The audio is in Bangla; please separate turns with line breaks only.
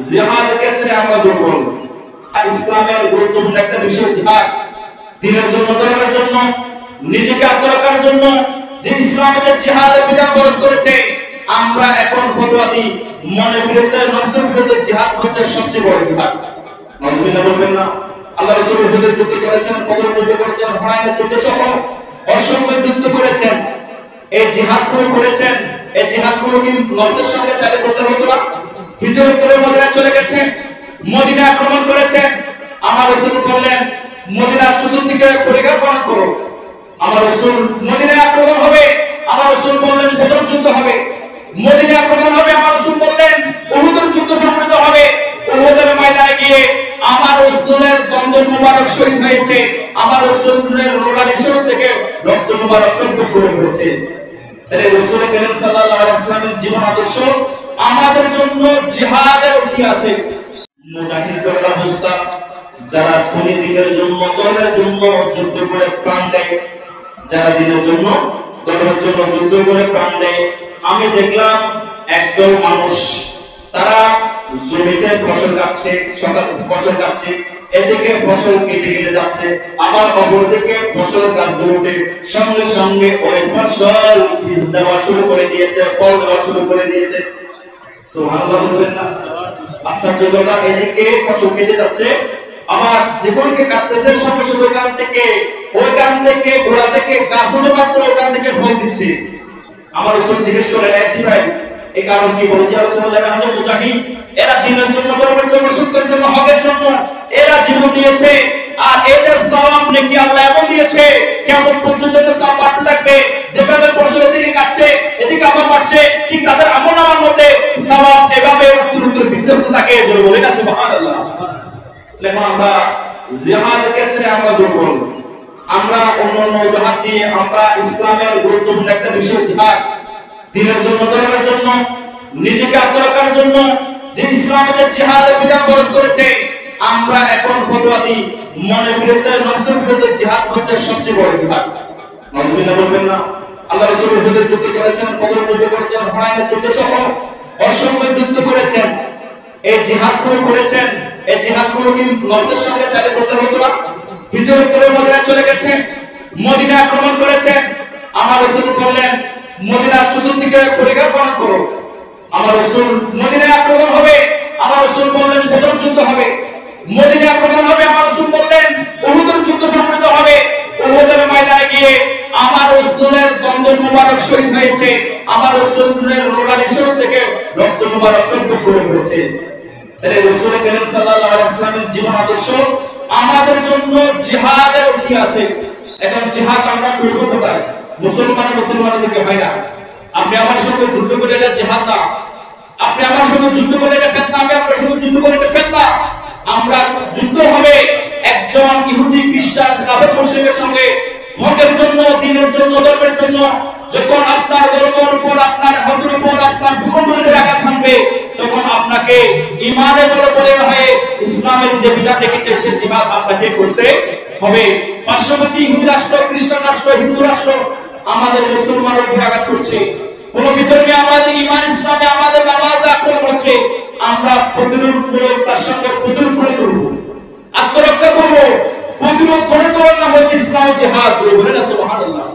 জিহাদ ক্ষেত্রে আমরা দুর্বল। ইসলামের গুরুত্বপূর্ণ একটা বিষয় জিহাদ, দ্বীনের জন্য, ধর্মের জন্য, নিজেকে আত্মরক্ষার জন্য যে ইসলামের জিহাদের বিধান বরস করেছে, আমরা এখন ফতোয়া দিই মনের বিরুদ্ধে, নফসের বিরুদ্ধে জিহাদ হচ্ছে সবচেয়ে বড় জিহাদ। নাউজুবিল্লাহ বলবেন না? আল্লাহ রাসূল হুদের যুদ্ধ করেছেন, বদর যুদ্ধ করেছেন, হুনাইনের যুদ্ধ সহ অসংখ্য যুদ্ধ করেছেন। এই জিহাদগুলো করেছেন, এই জিহাদগুলো কি নফসের সঙ্গে চালিয়ে করতে হতো না? হিজরত করে মদিনায় চলে গেছেন, মদিনা আক্রমণ করেছেন। আমার রাসূল বললেন মদিনার চতুর্দিকে পরিকল্পনা করো। আমার রাসূল মদিনায় আক্রমণ হবে, আমার রাসূল বললেন বদর যুদ্ধ হবে। মদিনায় আক্রমণ হবে, আমার রাসূল বললেন উহুদের যুদ্ধ সংঘটিত হবে। উহুদের ময়দানে গিয়ে আমার রাসূলের দন্দন মুবারক শহীদ হয়েছে, আমার রাসূলের রোগানি শরীর থেকে রক্ত মুবারক টপক করে পড়েছে। তাহলে রাসূল করিম সাল্লাল্লাহু আলাইহি ওয়াসাল্লামের জীবন আদর্শ আমাদের জন্য জিহাদের কি আছে। মুজাহিদদের অবস্থা যারা কোন দিনের জন্য, দলের জন্য যুদ্ধ করে প্রাণ দেয়, যারা দিনের জন্য, দলের জন্য যুদ্ধ করে প্রাণ দেয়। আমি দেখলাম একদল মানুষ, তারা জমিতে ফসল কাটছে, সকাল ফসল কাটছে, এদিকে ফসল কেটে কেটে যাচ্ছে, আবার অপরদিকে ফসল গাছগুলোতে সঙ্গে সঙ্গে ওই ফসল বীজ দেওয়া শুরু করে দিয়েছে, ফল দেওয়া শুরু করে দিয়েছে। সুবহানাল্লাহ বলবেন না? আশ্চর্যতা, এদিকে ফসল কেটে যাচ্ছে, আবার জীবনকে কাটতেছে, সঙ্গে সঙ্গে ওই গান থেকে গোড়া থেকে গাছ হলে মাত্র ওখান থেকে ফল দিচ্ছে। আমার রাসূল জিজ্ঞেস করে, জি ভাই এই কারণ কি? বলছে রাসূলুল্লাহ যে মুজাহিদ এরা দ্বীনের জন্য, ধর্মের জন্য, সত্যের জন্য, হকের জন্য এরা জীবন দিয়েছে, আর এদের সওয়াব নেকি আল্লাহ এমন দিয়েছে কিয়ামত পর্যন্ত এদের সওয়াব বাড়তে থাকবে। যেভাবে ফসল এদিকে কাটছে, এদিকে আবার বাড়ছে, ঠিক তাদের আমলনামার মধ্যে সওয়াব এভাবে উত্তর বৃদ্ধি হতে থাকে। জোরে বলেন না সুবহানাল্লাহ। এখন আমরা জিহাদ ক্ষেত্রে আমরা দুর্বল। আমরা অন্যান্য জিহাদ দিয়ে, আমরা ইসলামের গুরুত্বপূর্ণ একটা বিষয় জিহাদ, দ্বীনের জন্য, ধর্মের জন্য, নিজেকে আত্মরক্ষার জন্য যে ইসলামের জিহাদের বিধান বরস করেছে, আমরা এখন ফতোয়া দিই মনের বিরুদ্ধে, নফসের বিরুদ্ধে জিহাদ হচ্ছে সবচেয়ে বড় জিহাদ। নাউজুবিল্লাহ বলবেন না? আল্লাহ রাসূল হুদের যুদ্ধ করেছেন, বদর যুদ্ধ করেছেন, হুনাইনের যুদ্ধ সহ অসংখ্য যুদ্ধ করেছেন। এই জিহাদগুলো করেছেন, এই জিহাদগুলো কি নফসের সঙ্গে চালিয়ে করতে হতো না? হিজরত করে মদিনায় চলে গেছেন, মদিনা আক্রমণ করেছেন। আমার রাসূল বললেন মদিনার চতুর্দিকে পরিকল্পনা করো। আমার রাসূল মদিনায় আক্রমণ হবে, আমার রাসূল বললেন বদর যুদ্ধ হবে। মদিনায় আক্রমণ হবে, আমার রাসূল বললেন উহুদের যুদ্ধ সংঘটিত হবে। উহুদের ময়দানে গিয়ে আমার রাসূলের দন্দন মুবারক শহীদ হয়েছে, আমার রাসূলের রোগানি শরীর থেকে রক্ত মুবারক টপক করে পড়েছে। তাহলে রাসূল করিম সাল্লাল্লাহু আলাইহি ওয়াসাল্লামের জীবন আদর্শ আমাদের জন্য জিহাদের কি আছে। এখন জিহাদ আমরা করব কোথায়? মুসলমানদেরকে হয় না। আপনি আমার সঙ্গে যুদ্ধ করে এটা জিহাদ না, আপনি আমার সঙ্গে যুদ্ধ করে এটা ফিতনা, আমি আপনার সঙ্গে যুদ্ধ করে এটা ফিতনা। আমরা যুদ্ধ হবে একজন ইহুদি, খ্রিস্টান, কাফের, মুশরিকের সঙ্গে হকের জন্য, দ্বীনের জন্য, ধর্মের জন্য। যখন আপনার ধর্মের উপর, আপনার হকের উপর, আপনার ভূখণ্ডের আঘাত হানবে, তখন আপনাকে ঈমানে বলে হয়ে ইসলামের যে বিধান রেখেছে সে জিহাদ আপনাকে করতে হবে। পার্শ্ববর্তী ইহুদি রাষ্ট্র, খ্রিস্টান রাষ্ট্র, হিন্দু রাষ্ট্র আমাদের মুসলমানের উপর আঘাত করছে, কোন বিতর্কে আমাদের ঈমান, ইসলামে আমাদের নামাজ আক্রমণ করছে, আমরা প্রতিরোধমূলক তার সঙ্গে প্রতিরোধ করে করব, আত্মরক্ষা করব। প্রতিরোধ করে তোলার নাম হচ্ছে ইসলামের জিহাদ। জোরে বলেন না সুবহানাল্লাহ।